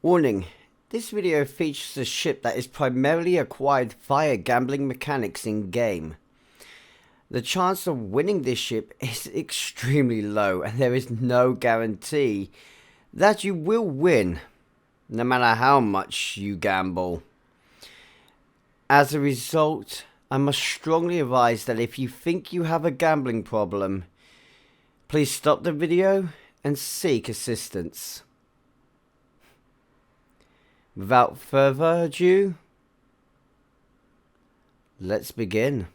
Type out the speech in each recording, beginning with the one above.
Warning, this video features a ship that is primarily acquired via gambling mechanics in game. The chance of winning this ship is extremely low and there is no guarantee that you will win, no matter how much you gamble. As a result, I must strongly advise that if you think you have a gambling problem, please stop the video and seek assistance. Without further ado, let's begin.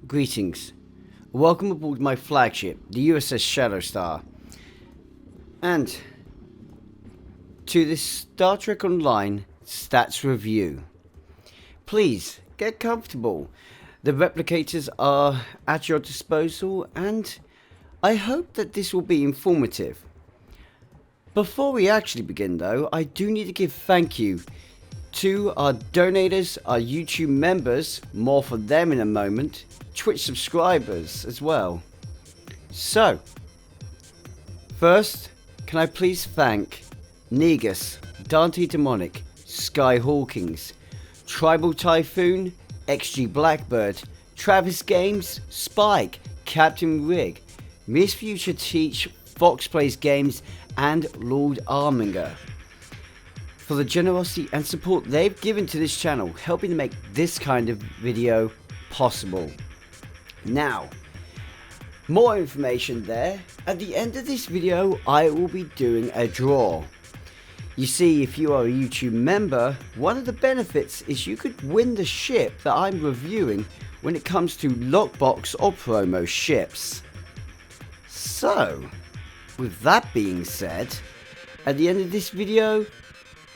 Greetings. Welcome aboard my flagship, the USS ShadowStar, and to this Star Trek Online stats review. Please get comfortable. The replicators are at your disposal, and I hope that this will be informative. Before we actually begin though, I do need to give thank you to our donators, our YouTube members, more for them in a moment, Twitch subscribers as well. So, first, can I please thank Negus, Dante Demonic, Skyhawking, Tribal Typhoon, XG Blackbird, Travis Games, Spike, CaptWirg, Miss Future Teach, Fox Plays Games, and Lord Arminger for the generosity and support they've given to this channel, helping to make this kind of video possible. Now, more information there. At the end of this video, I will be doing a draw. You see, if you are a YouTube member, one of the benefits is you could win the ship that I'm reviewing when it comes to lockbox or promo ships. So, with that being said, at the end of this video,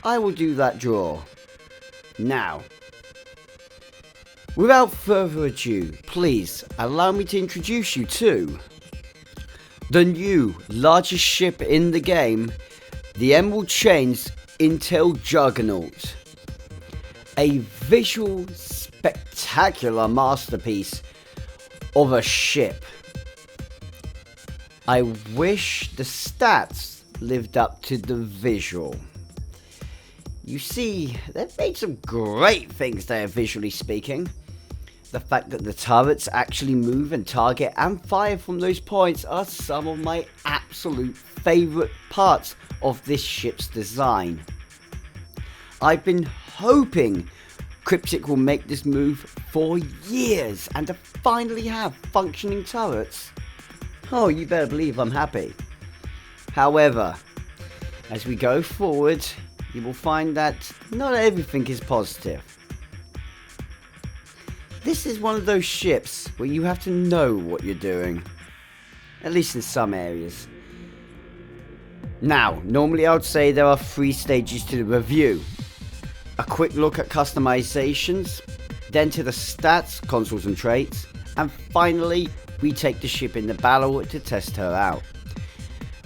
I will do that draw. Now, without further ado, please allow me to introduce you to the new largest ship in the game, the Emerald Chain's Intel Juggernaut. A visual spectacular masterpiece of a ship. I wish the stats lived up to the visual. You see, they've made some great things there visually speaking. The fact that the turrets actually move and target and fire from those points are some of my absolute favourite parts of this ship's design. I've been hoping Cryptic will make this move for years, and to finally have functioning turrets, oh, you better believe I'm happy. However, as we go forward, you will find that not everything is positive. This is one of those ships where you have to know what you're doing, at least in some areas. Now, normally I would say there are 3 stages to the review. A quick look at customizations, then to the stats, consoles and traits, and finally we take the ship in the battle to test her out.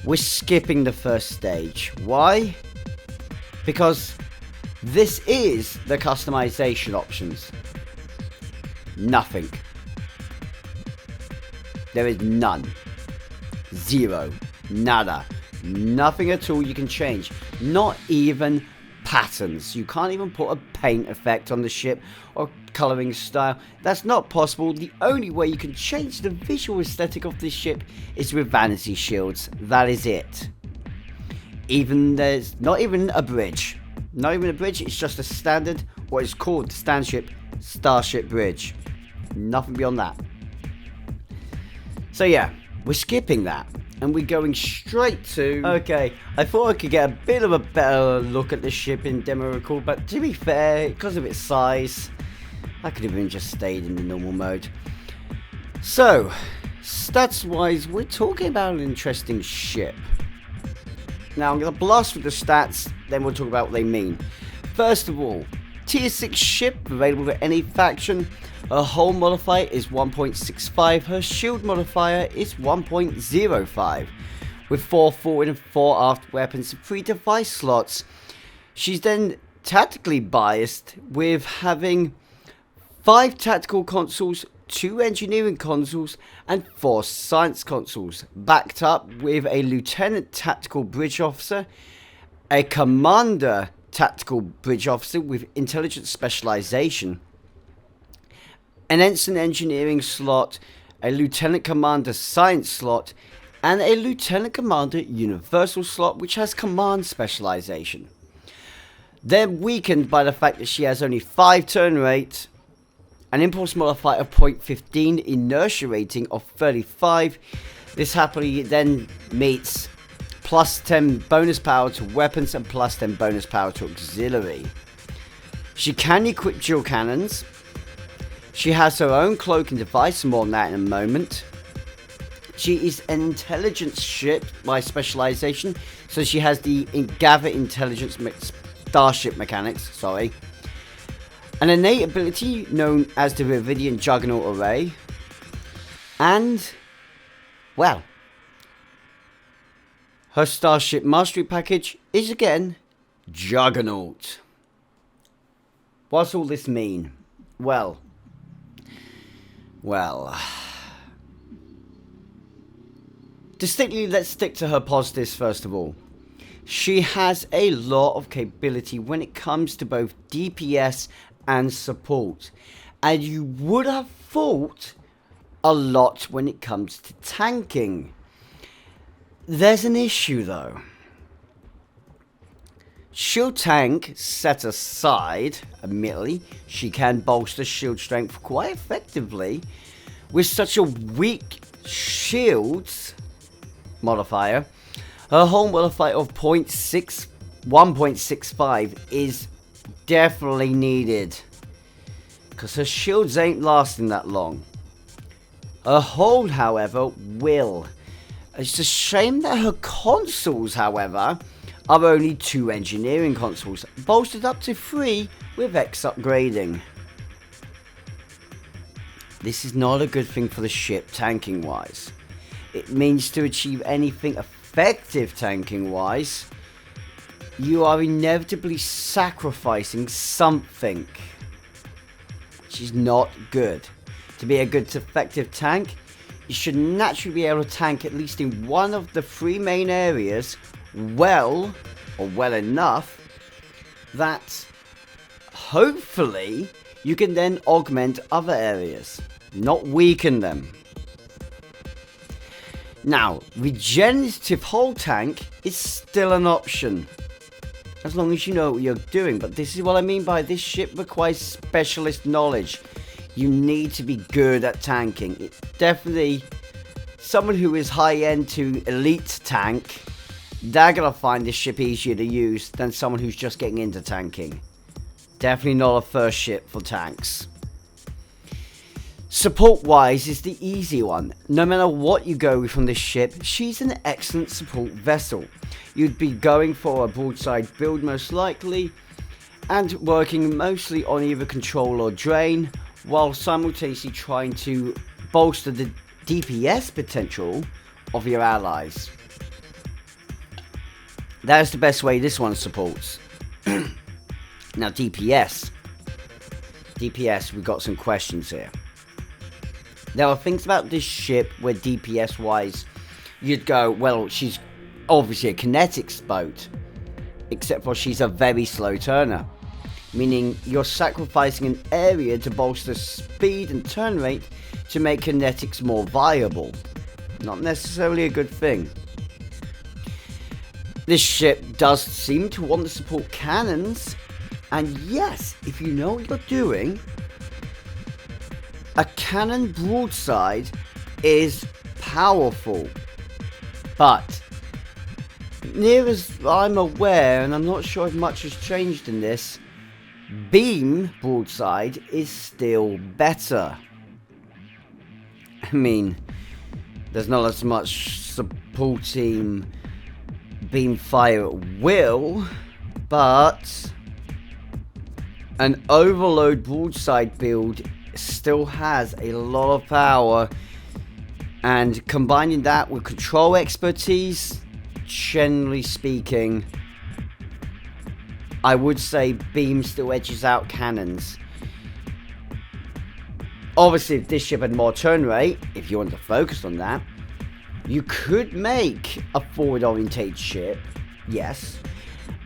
We're skipping the first stage. Why? Because this is the customization options. Nothing. There is none. Zero. Nada. Nothing at all you can change. Not even patterns. You can't even put a paint effect on the ship or colouring style. That's not possible. The only way you can change the visual aesthetic of this ship is with vanity shields. That is it. There's not even a bridge. Not even a bridge, it's just a standard, what is called the Starship bridge. Nothing beyond that. So yeah, we're skipping that. And we're going straight to... Okay, I thought I could get a bit of a better look at the ship in demo record, but to be fair, because of its size, I could have even just stayed in the normal mode. So, stats wise, we're talking about an interesting ship. Now I'm going to blast through the stats, then we'll talk about what they mean. First of all, Tier 6 ship, available to any faction. Her hull modifier is 1.65, her shield modifier is 1.05. With 4 forward and 4 aft weapons and 3 device slots. She's then tactically biased with having 5 tactical consoles, 2 engineering consoles, and 4 science consoles, backed up with a lieutenant tactical bridge officer, a commander tactical bridge officer with intelligence specialization, an ensign engineering slot, a lieutenant commander science slot, and a lieutenant commander universal slot which has command specialization. They're weakened by the fact that she has only 5 turn rate, an impulse modifier of 0.15, inertia rating of 35. This happily then meets plus 10 bonus power to weapons and plus 10 bonus power to auxiliary. She can equip dual cannons. She has her own cloaking device, more on that in a moment. She is an intelligence ship by specialization, so she has the gather intelligence starship mechanics, an innate ability known as the Vividian Juggernaut array, and, well, her starship mastery package is again Juggernaut. What's all this mean? Well, distinctly, let's stick to her positives first of all. She has a lot of capability when it comes to both DPS and support, and you would have thought a lot when it comes to tanking. There's an issue though. Shield tank set aside, admittedly, she can bolster shield strength quite effectively with such a weak shields modifier. Her hull modifier of 1.65 is definitely needed, because her shields ain't lasting that long. Her hull, however, will. It's a shame that her consoles, however, are only 2 engineering consoles, bolstered up to 3 with X upgrading. This is not a good thing for the ship tanking wise. It means to achieve anything effective tanking wise, you are inevitably sacrificing something, which is not good. To be a good effective tank, you should naturally be able to tank at least in one of the 3 main areas well enough that hopefully you can then augment other areas, not weaken them. Now, regenerative hull tank is still an option, as long as you know what you're doing, but this is what I mean by this ship requires specialist knowledge. You need to be good at tanking. It's definitely someone who is high-end to elite tank, they're going to find this ship easier to use than someone who's just getting into tanking. Definitely not a first ship for tanks. Support-wise is the easy one. No matter what you go with from this ship, she's an excellent support vessel. You'd be going for a broadside build most likely, and working mostly on either control or drain, while simultaneously trying to bolster the DPS potential of your allies. That is the best way this one supports. Now DPS, we've got some questions here. There are things about this ship where DPS wise, you'd go, well, she's obviously a kinetics boat, except for she's a very slow turner, meaning you're sacrificing an area to bolster speed and turn rate to make kinetics more viable. Not necessarily a good thing. This ship does seem to want to support cannons, and yes, if you know what you're doing, a cannon broadside is powerful, but near as I'm aware, and I'm not sure if much has changed in this, beam broadside is still better. I mean, there's not as much supporting beam fire at will, but an overload broadside build still has a lot of power, and combining that with control expertise, generally speaking, I would say beam still edges out cannons. Obviously, if this ship had more turn rate, if you want to focus on that, you could make a forward orientated ship, yes,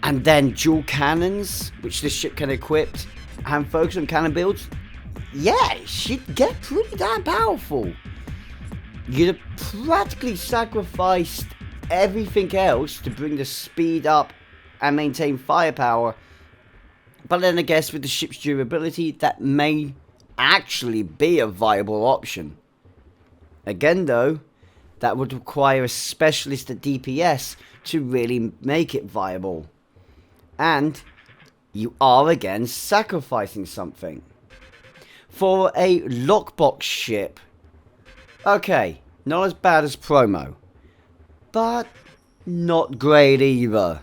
and then dual cannons, which this ship can equip, and focus on cannon builds. Yeah, it should get pretty damn powerful. You'd have practically sacrificed everything else to bring the speed up and maintain firepower. But then I guess with the ship's durability, that may actually be a viable option. Again though, that would require a specialist at DPS to really make it viable. And you are again sacrificing something. For a lockbox ship, okay, not as bad as promo, but not great either.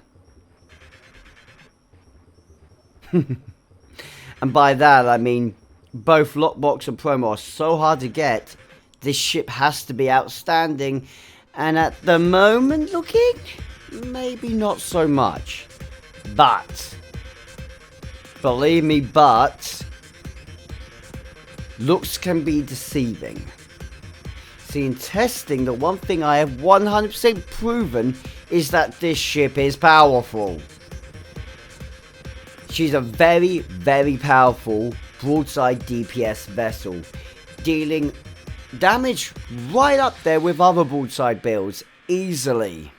And by that I mean both lockbox and promo are so hard to get, this ship has to be outstanding, and at the moment looking, maybe not so much. But, believe me, looks can be deceiving. See, in testing, the one thing I have 100% proven is that this ship is powerful. She's a very, very powerful broadside DPS vessel, dealing damage right up there with other broadside builds easily.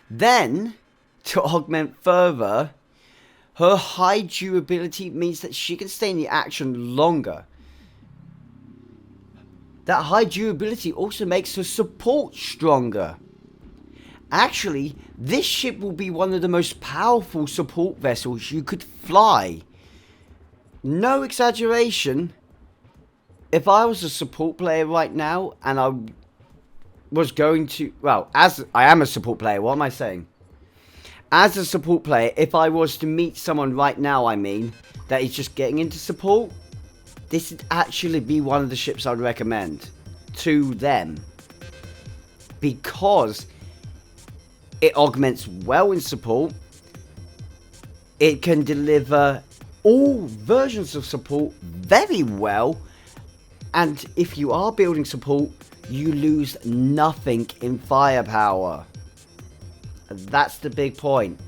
Then, to augment further, her high durability means that she can stay in the action longer. That high durability also makes her support stronger. Actually, this ship will be one of the most powerful support vessels you could fly. No exaggeration. If I was a support player right now, and I was going to... Well, as I am a support player, what am I saying? As a support player, if I was to meet someone right now, I mean, that is just getting into support, this would actually be one of the ships I'd recommend to them. Because it augments well in support. It can deliver all versions of support very well. And if you are building support, you lose nothing in firepower. That's the big point.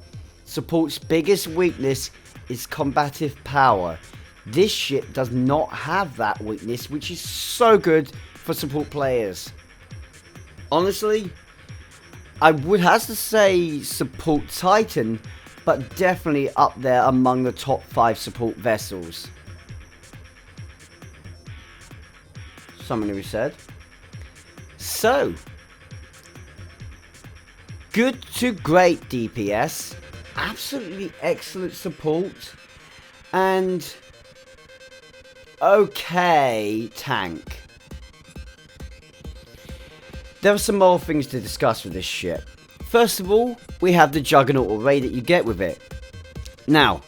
Support's biggest weakness is combative power. This ship does not have that weakness, which is so good for support players. Honestly, I would have to say support Titan, but definitely up there among the top 5 support vessels. Someone who said. So, good to great DPS, absolutely excellent support, and okay tank. There are some more things to discuss with this ship. First of all, we have the Juggernaut array that you get with it. Now,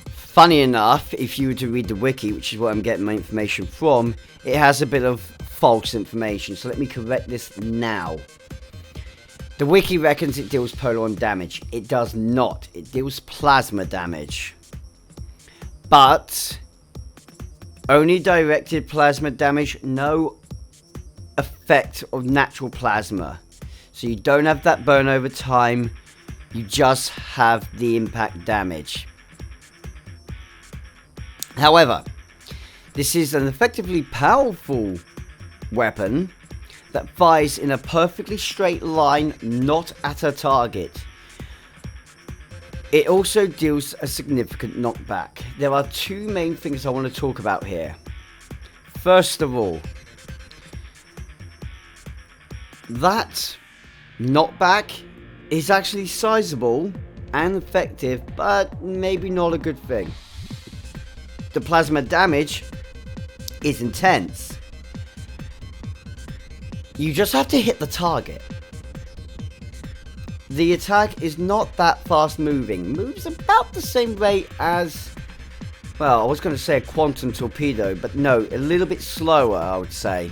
funny enough, if you were to read the wiki, which is where I'm getting my information from, it has a bit of false information, so let me correct this now. The wiki reckons it deals polo-on damage. It does not. It deals plasma damage. But only directed plasma damage, no effect of natural plasma. So you don't have that burn over time, you just have the impact damage. However, this is an effectively powerful weapon that fires in a perfectly straight line, not at a target. It also deals a significant knockback. There are two main things I want to talk about here. First of all, that knockback is actually sizable and effective, but maybe not a good thing. The plasma damage is intense. You just have to hit the target. the attack is not that fast moving. Moves about the same rate as, well, I was going to say a quantum torpedo, but no, a little bit slower, I would say.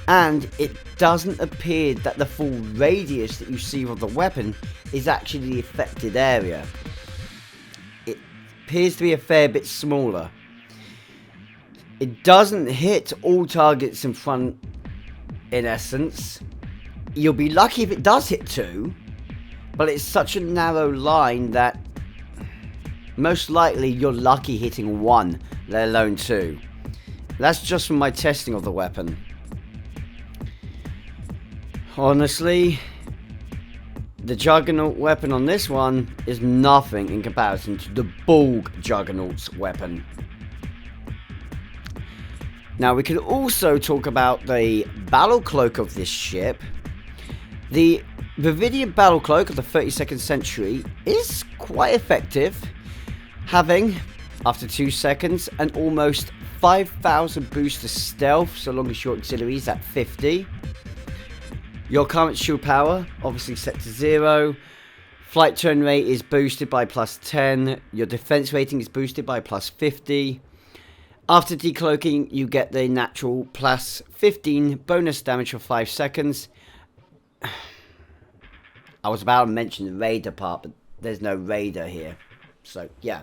And it doesn't appear that the full radius that you see of the weapon is actually the affected area. It appears to be a fair bit smaller. It doesn't hit all targets in front, in essence. You'll be lucky if it does hit 2, but it's such a narrow line that most likely you're lucky hitting 1, let alone 2. That's just from my testing of the weapon. Honestly, the Juggernaut weapon on this one is nothing in comparison to the Borg Juggernaut's weapon. Now we can also talk about the battle cloak of this ship. The Vividian battle cloak of the 32nd century is quite effective, having, after 2 seconds, an almost 5,000 boost to stealth, so long as your auxiliary is at 50. Your current shield power, obviously set to 0. Flight turn rate is boosted by plus 10. Your defense rating is boosted by plus 50. After decloaking, you get the natural plus 15 bonus damage for 5 seconds. I was about to mention the raider part, but there's no raider here. So, yeah.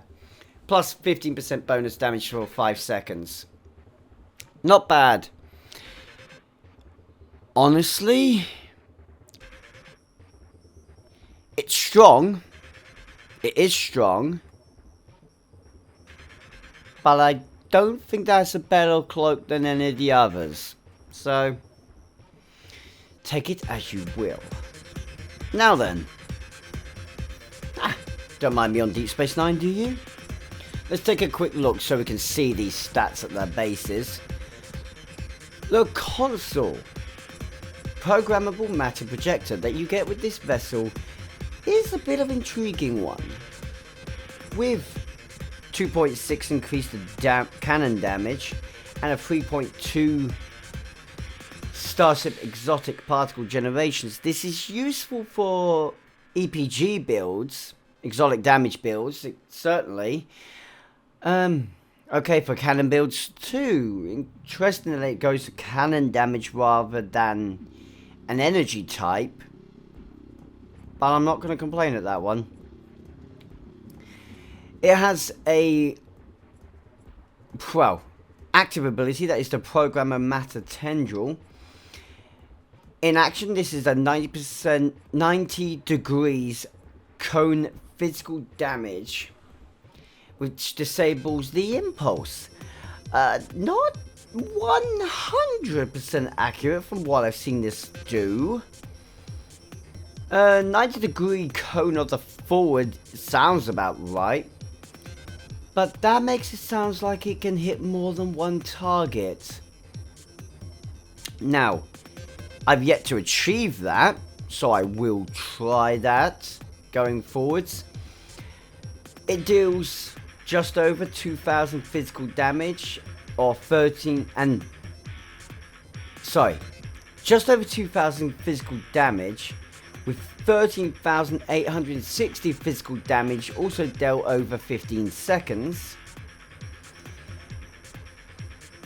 Plus 15% bonus damage for 5 seconds. Not bad. Honestly, it's strong. It is strong. But I don't think that's a better cloak than any of the others. So, take it as you will. Now then. Don't mind me on Deep Space Nine, do you? Let's take a quick look so we can see these stats at their bases. The console programmable matter projector that you get with this vessel is a bit of an intriguing one. With 2.6 increased cannon damage and a 3.2 Starship exotic particle generations, this is useful for EPG builds, exotic damage builds, certainly. Okay, for cannon builds too. Interestingly, it goes to cannon damage rather than an energy type. But I'm not going to complain at that one. It has a, well, active ability, that is the Programmer Matter Tendril. In action, this is a 90 degrees cone physical damage, which disables the impulse. Not 100% accurate from what I've seen this do. 90 degree cone of the forward sounds about right. But that makes it sound like it can hit more than one target. Now, I've yet to achieve that, so I will try that going forwards. It deals just over 2,000 physical damage, or just over 2,000 physical damage, with 13,860 physical damage also dealt over 15 seconds.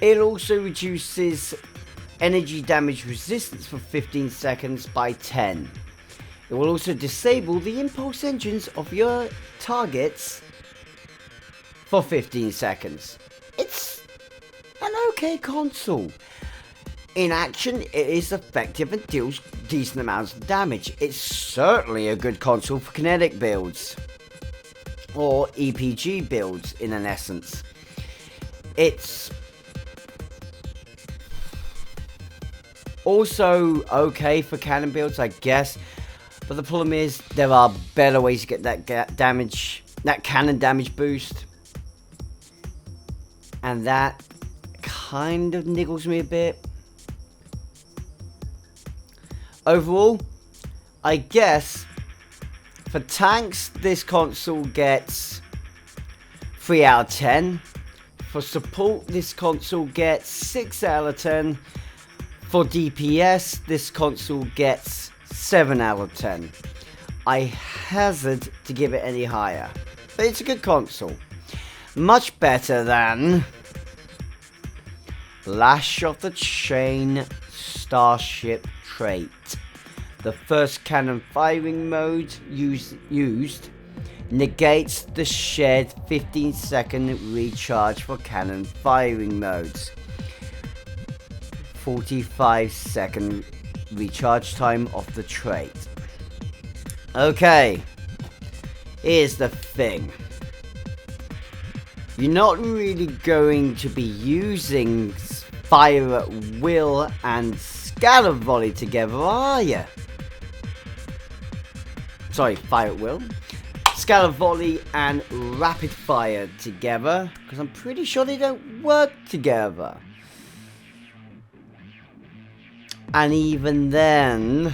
It also reduces energy damage resistance for 15 seconds by 10. It will also disable the impulse engines of your targets for 15 seconds. It's an okay console. In action, it is effective and deals decent amounts of damage. It's certainly a good console for kinetic builds, or EPG builds in an essence. It's also okay for cannon builds, I guess, but the problem is there are better ways to get that cannon damage boost, and that kind of niggles me a bit. Overall, I guess for tanks, this console gets 3 out of 10. For support, this console gets 6 out of 10. For DPS, this console gets 7 out of 10. I hazard to give it any higher, but it's a good console. Much better than Lash of the Chain Starship trait. The first cannon firing mode used negates the shared 15-second recharge for cannon firing modes. 45-second recharge time of the trait. Okay, here's the thing. You're not really going to be using Fire at Will and Scalar Volley together, are you? Sorry, Fire at Will. Scalar Volley and Rapid Fire together, because I'm pretty sure they don't work together. And even then,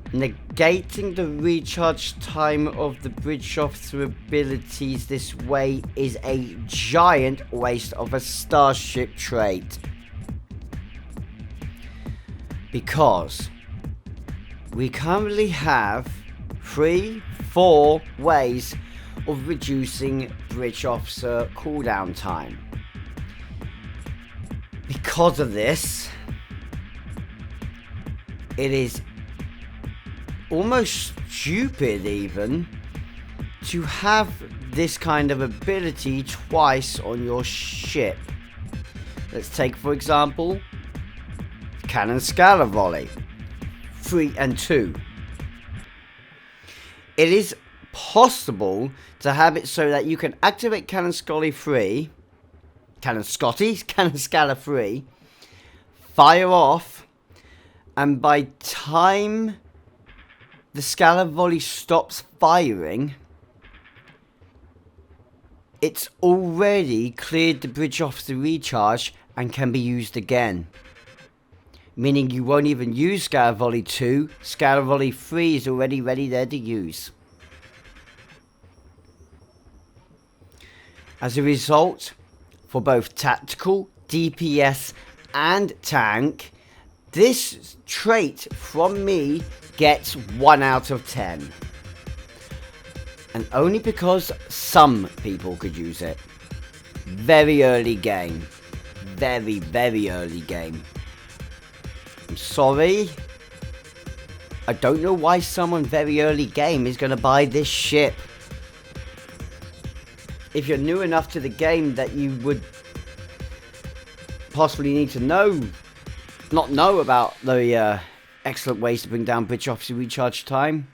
negating the recharge time of the bridge officer abilities this way is a giant waste of a Starship trait. Because we currently have 3-4 ways of reducing bridge officer cooldown time. Because of this, it is almost stupid even to have this kind of ability twice on your ship. Let's take, for example, Cannon Scalar Volley 3 and 2. It is possible to have it so that you can activate Cannon Scalar 3, Cannon Scalar 3, fire off, and by time the Scalar Volley stops firing, it's already cleared the bridge off the recharge and can be used again. Meaning you won't even use Scalar Volley 2, Scalar Volley 3 is already ready there to use. As a result, for both tactical, DPS and tank, this trait from me gets 1 out of 10. And only because some people could use it. Very early game. Very, very early game. I'm sorry. I don't know why someone very early game is going to buy this ship. If you're new enough to the game that you would possibly need to not know about the excellent ways to bring down bridge officer recharge time,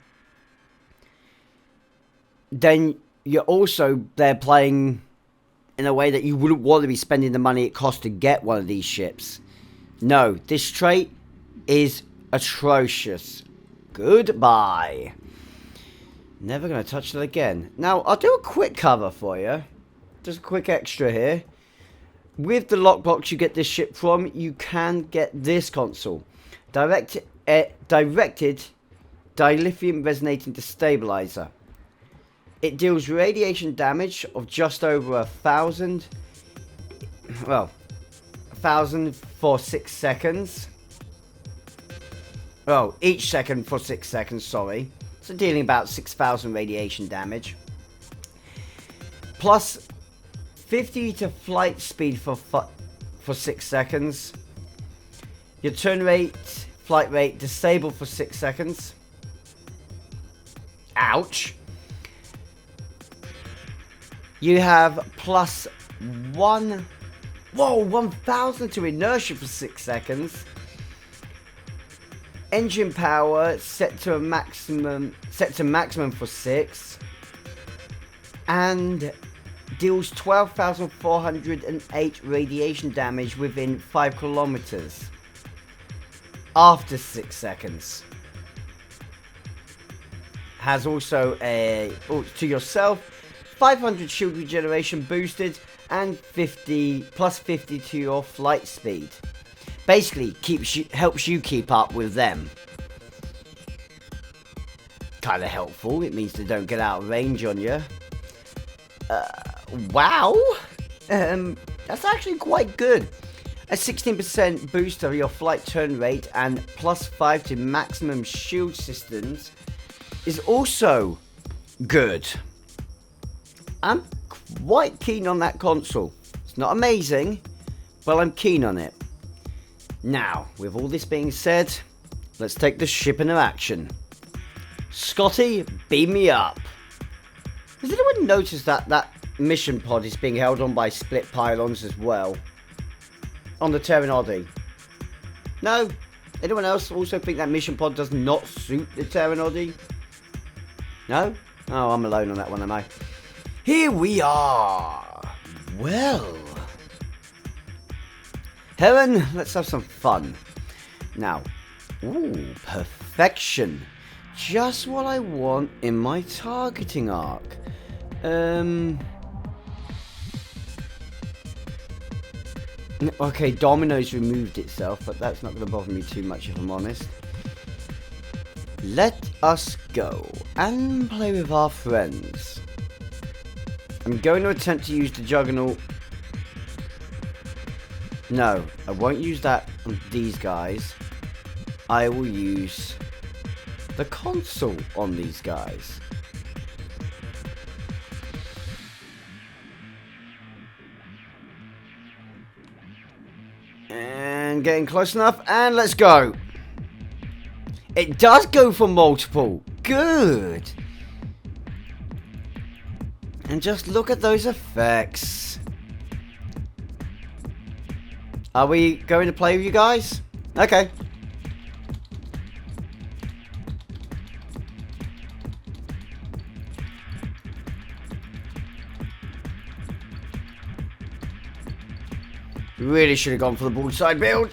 then you're also there playing in a way that you wouldn't want to be spending the money it costs to get one of these ships. No, this trait is atrocious. Goodbye. Never going to touch it again. Now, I'll do a quick cover for you. Just a quick extra here. With the lockbox you get this ship from, you can get this console. Directed dilithium resonating destabilizer. It deals radiation damage of just over 1,000. Well, 1,000 for 6 seconds. Well, each second for 6 seconds, sorry. So dealing about 6,000 radiation damage. Plus 50 to flight speed for 6 seconds. Your turn rate, flight rate disabled for 6 seconds. Ouch. You have plus 1,000 to inertia for 6 seconds. Engine power set to maximum for 6, and deals 12,408 radiation damage within 5 kilometers after 6 seconds. Has also a to yourself 500 shield regeneration boosted and 50 to your flight speed. Basically, helps you keep up with them. Kind of helpful. It means they don't get out of range on you. Wow. That's actually quite good. A 16% boost of your flight turn rate and +5 to maximum shield systems is also good. I'm quite keen on that console. It's not amazing, but I'm keen on it. Now, with all this being said, let's take the ship into action. Scotty, beam me up. Has anyone noticed that that mission pod is being held on by split pylons as well? On the Terranodi? No? Anyone else also think that mission pod does not suit the Terranodi? No? Oh, I'm alone on that one, am I? Here we are. Well. Heaven, let's have some fun. Now. Ooh, perfection. Just what I want in my targeting arc. Okay, Domino's removed itself, but that's not going to bother me too much if I'm honest. Let us go and play with our friends. I'm going to attempt to use the Juggernaut. No, I won't use that on these guys. I will use the console on these guys. And getting close enough, and let's go. It does go for multiple. Good. And just look at those effects. Are we going to play with you guys? Okay. Really should have gone for the broadside build.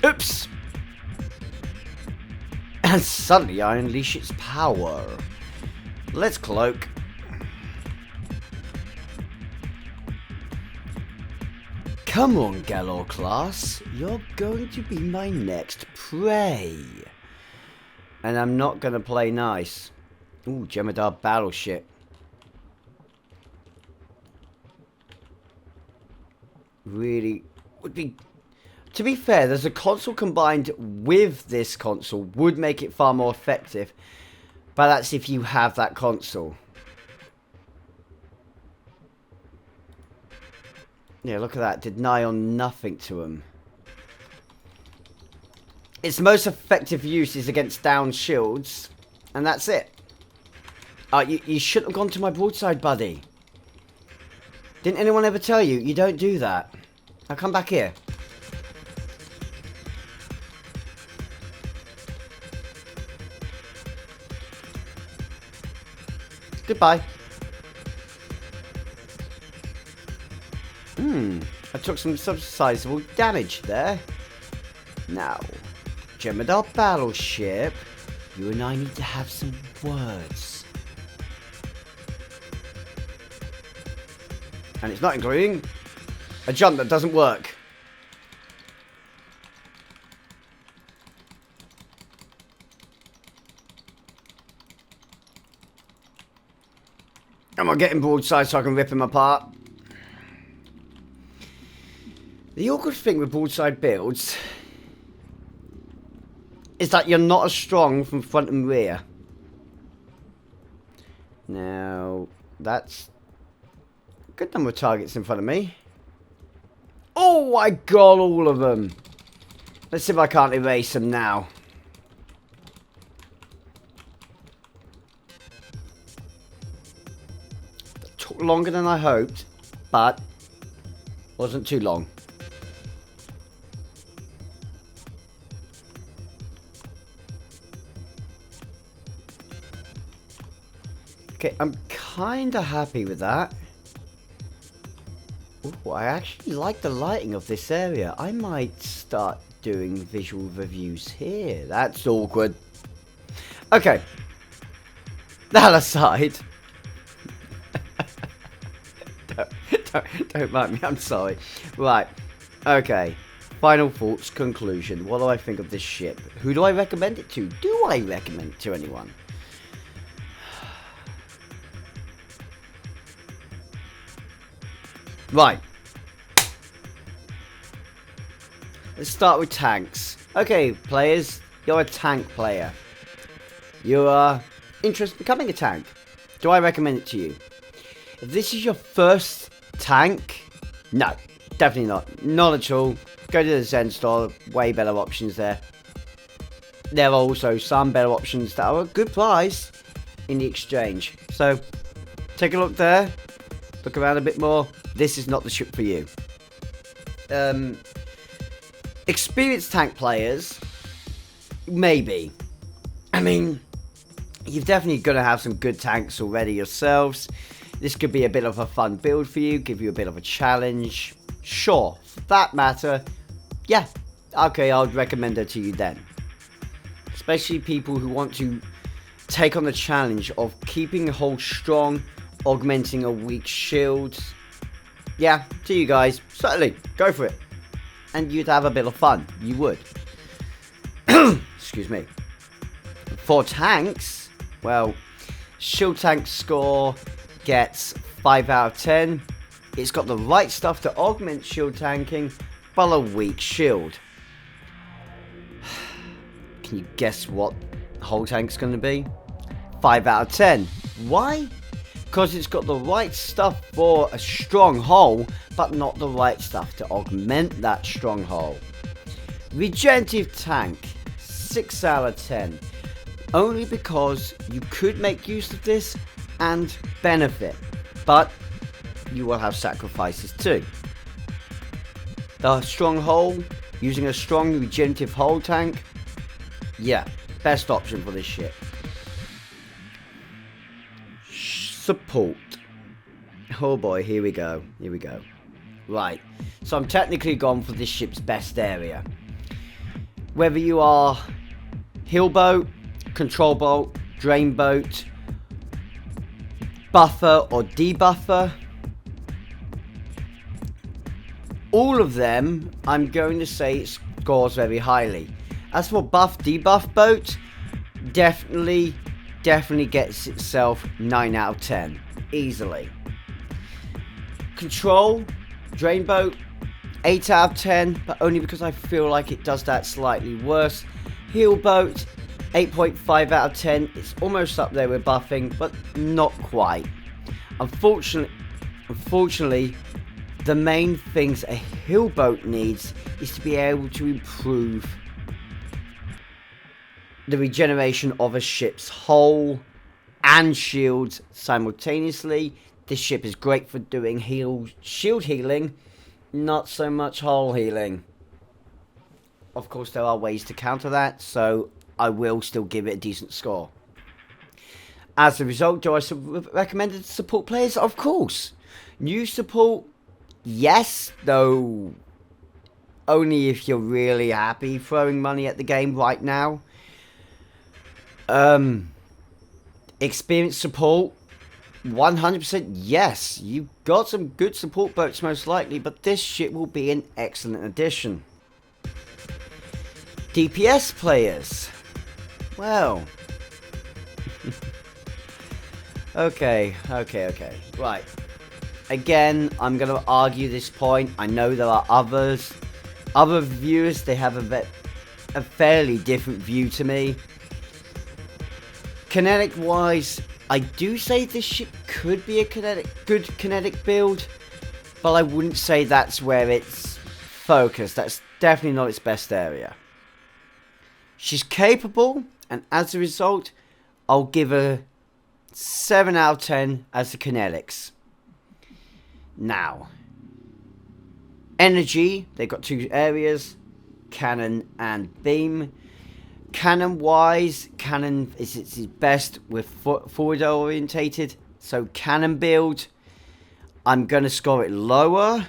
Oops. And suddenly I unleash its power. Let's cloak. Come on, Galore class. You're going to be my next prey. And I'm not going to play nice. Ooh, Jem'Hadar battleship. Really would be. To be fair, there's a console combined with this console would make it far more effective, but that's if you have that console. Yeah, look at that. Did nigh on nothing to him. Its most effective use is against down shields, and that's it. You shouldn't have gone to my broadside, buddy. Didn't anyone ever tell you? You don't do that. Now come back here. Goodbye. I took some sizable damage there. Now, Jem'Hadar battleship, you and I need to have some words. And it's not including a jump that doesn't work. Am I getting broadside so I can rip him apart? The awkward thing with broadside builds is that you're not as strong from front and rear. Now, that's a good number of targets in front of me. Oh, I got all of them. Let's see if I can't erase them now. That took longer than I hoped, but wasn't too long. Okay, I'm kind of happy with that. Ooh, I actually like the lighting of this area. I might start doing visual reviews here. That's awkward. Okay. That aside. don't mind me, I'm sorry. Right. Okay. Final thoughts, conclusion. What do I think of this ship? Who do I recommend it to? Do I recommend it to anyone? Right. Let's start with tanks. Okay, players, you're a tank player. You are interested in becoming a tank. Do I recommend it to you? If this is your first tank, no, definitely not. Not at all. Go to the Zen store, way better options there. There are also some better options that are a good price in the exchange. So, take a look there. Look around a bit more. This is not the ship for you. Experienced tank players, maybe. I mean, you've definitely got to have some good tanks already yourselves. This could be a bit of a fun build for you, give you a bit of a challenge. Sure, for that matter, yeah, okay, I would recommend it to you then. Especially people who want to take on the challenge of keeping a hull strong, augmenting a weak shield. Yeah, to you guys, certainly, go for it. And you'd have a bit of fun, you would. Excuse me. For tanks, well, shield tank score gets 5 out of 10. It's got the right stuff to augment shield tanking, but a weak shield. Can you guess what hull tank's going to be? 5 out of 10. Why? Because it's got the right stuff for a strong hull, but not the right stuff to augment that strong hull. Regenerative tank, 6 out of 10. Only because you could make use of this and benefit, but you will have sacrifices too. The strong hull, using a strong regenerative hull tank, yeah, best option for this ship. Support. Oh boy, here we go. Here we go. Right, so I'm technically gone for this ship's best area. Whether you are heal boat, control boat, drain boat, buffer or debuffer, all of them I'm going to say it scores very highly. As for buff debuff boat, definitely gets itself 9 out of 10 easily. Control drain boat, 8 out of 10, but only because I feel like it does that slightly worse. Heal boat, 8.5 out of 10. It's almost up there with buffing, but not quite. Unfortunately, the main things a heal boat needs is to be able to improve the regeneration of a ship's hull and shields simultaneously. This ship is great for doing shield healing, not so much hull healing. Of course, there are ways to counter that, so I will still give it a decent score. As a result, do I recommend it to support players? Of course. New support, yes, though only if you're really happy throwing money at the game right now. Experienced support, 100% yes. You've got some good support boats most likely, but this ship will be an excellent addition. DPS players, well, okay, right. Again, I'm going to argue this point. I know there are other viewers, they have a fairly different view to me. Kinetic wise, I do say this ship could be a good kinetic build, but I wouldn't say that's where it's focused. That's definitely not its best area. She's capable, and as a result, I'll give her 7 out of 10 as the kinetics. Now, energy, they've got 2 areas, cannon and beam. Cannon wise, cannon is its best with forward orientated, so cannon build, I'm going to score it lower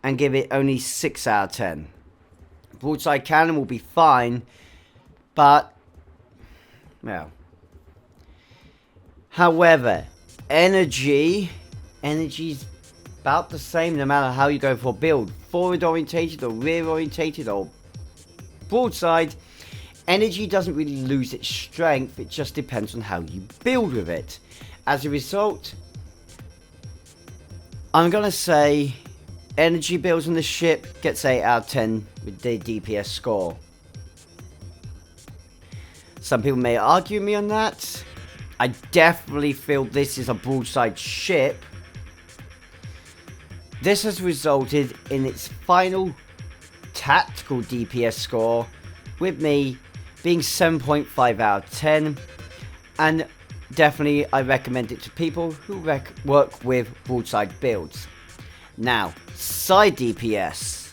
and give it only 6 out of 10. Broadside cannon will be fine, but, well. However, energy's about the same no matter how you go for build. Forward orientated or rear orientated or broadside. Energy doesn't really lose its strength, it just depends on how you build with it. As a result, I'm gonna say energy bills on the ship gets 8 out of 10 with the DPS score. Some people may argue me on that. I definitely feel this is a broadside ship. This has resulted in its final tactical DPS score with me being 7.5 out of 10, and definitely I recommend it to people who work with broadside builds. Now, side DPS.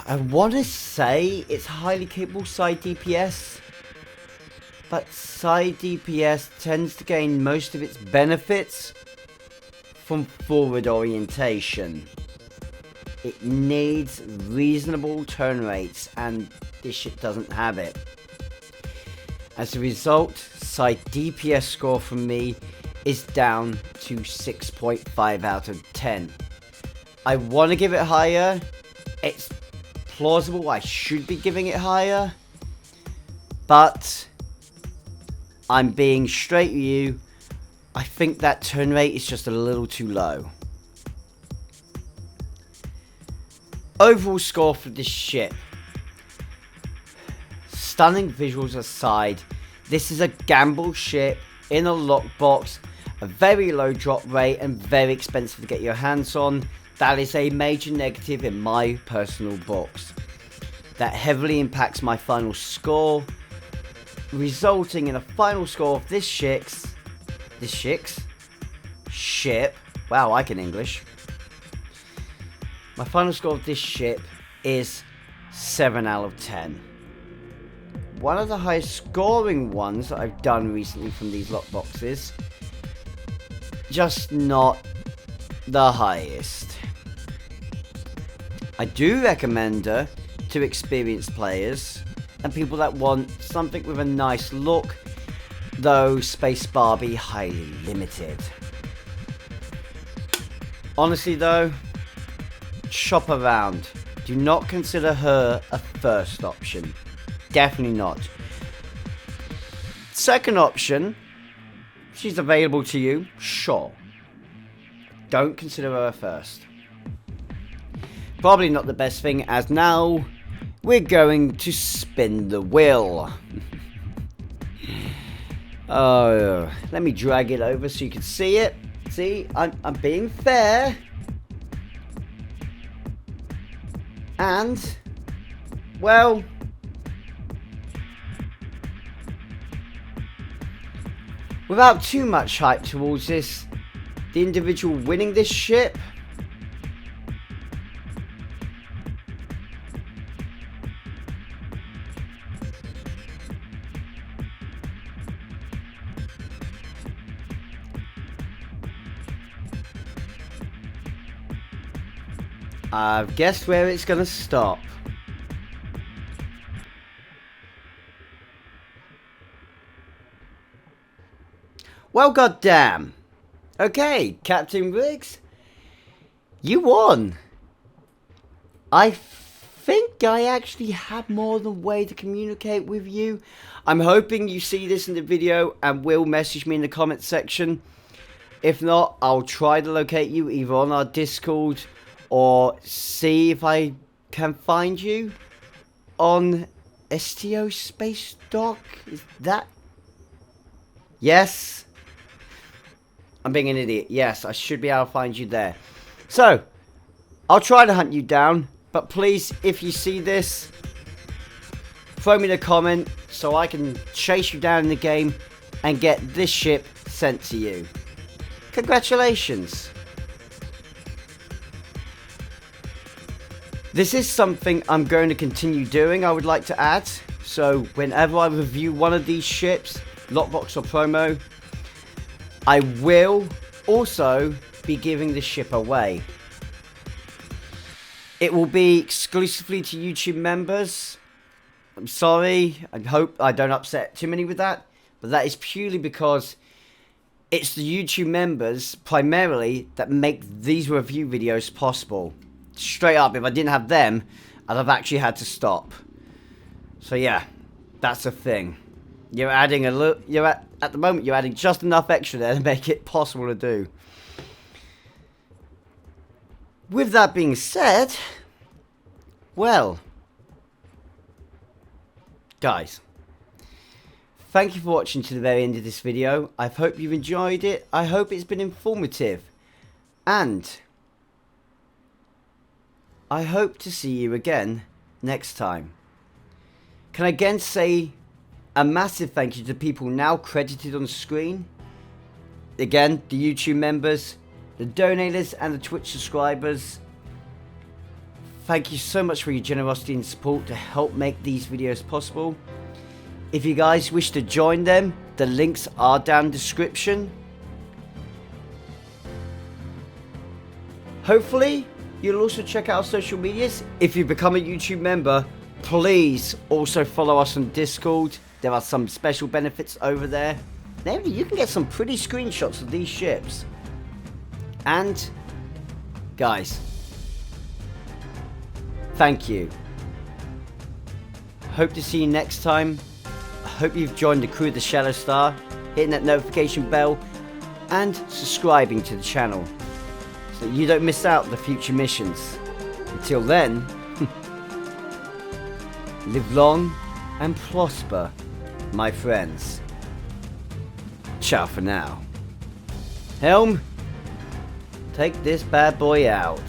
I want to say it's highly capable side DPS, but side DPS tends to gain most of its benefits from forward orientation. It needs reasonable turn rates, and this ship doesn't have it. As a result, side DPS score from me is down to 6.5 out of 10. I want to give it higher. It's plausible I should be giving it higher, but I'm being straight with you. I think that turn rate is just a little too low. Overall score for this ship. Stunning visuals aside, this is a gamble ship in a lockbox, a very low drop rate and very expensive to get your hands on. That is a major negative in my personal books. That heavily impacts my final score, resulting in a final score of this ship. Wow, I can English. My final score of this ship is 7 out of 10. One of the highest scoring ones that I've done recently from these lockboxes. Just not the highest. I do recommend her to experienced players and people that want something with a nice look, though spacebar be highly limited. Honestly though, shop around. Do not consider her a first option. Definitely not. Second option, she's available to you, sure. Don't consider her a first. Probably not the best thing, as now we're going to spin the wheel. Oh, let me drag it over so you can see it. See, I'm being fair. And, well, without too much hype towards this, the individual winning this ship I've guessed where it's gonna stop. Well, goddamn. Okay, Captain Riggs, you won. I think I actually had more than a way to communicate with you. I'm hoping you see this in the video and will message me in the comment section. If not, I'll try to locate you either on our Discord or see if I can find you on STO Space Dock. Is that? Yes. I'm being an idiot. Yes, I should be able to find you there. So, I'll try to hunt you down. But please, if you see this, throw me a comment so I can chase you down in the game and get this ship sent to you. Congratulations. This is something I'm going to continue doing, I would like to add. So whenever I review one of these ships, lockbox or promo, I will also be giving the ship away. It will be exclusively to YouTube members. I'm sorry, I hope I don't upset too many with that, but that is purely because it's the YouTube members primarily that make these review videos possible. Straight up, if I didn't have them, I'd have actually had to stop. So yeah, that's a thing. You're adding a look. You're at the moment. You're adding just enough extra there to make it possible to do. With that being said, well, guys, thank you for watching to the very end of this video. I hope you've enjoyed it. I hope it's been informative, and I hope to see you again next time. Can I again say a massive thank you to people now credited on screen. Again, the YouTube members, the donators and the Twitch subscribers. Thank you so much for your generosity and support to help make these videos possible. If you guys wish to join them, the links are down in the description. Hopefully, you'll also check out our social medias. If you become a YouTube member, please also follow us on Discord. There are some special benefits over there. Namely, you can get some pretty screenshots of these ships. And, guys, thank you. Hope to see you next time. I hope you've joined the crew of the ShadowStar, hitting that notification bell, and subscribing to the channel, so that you don't miss out on the future missions. Until then, live long and prosper, my friends. Ciao for now. Helm, take this bad boy out.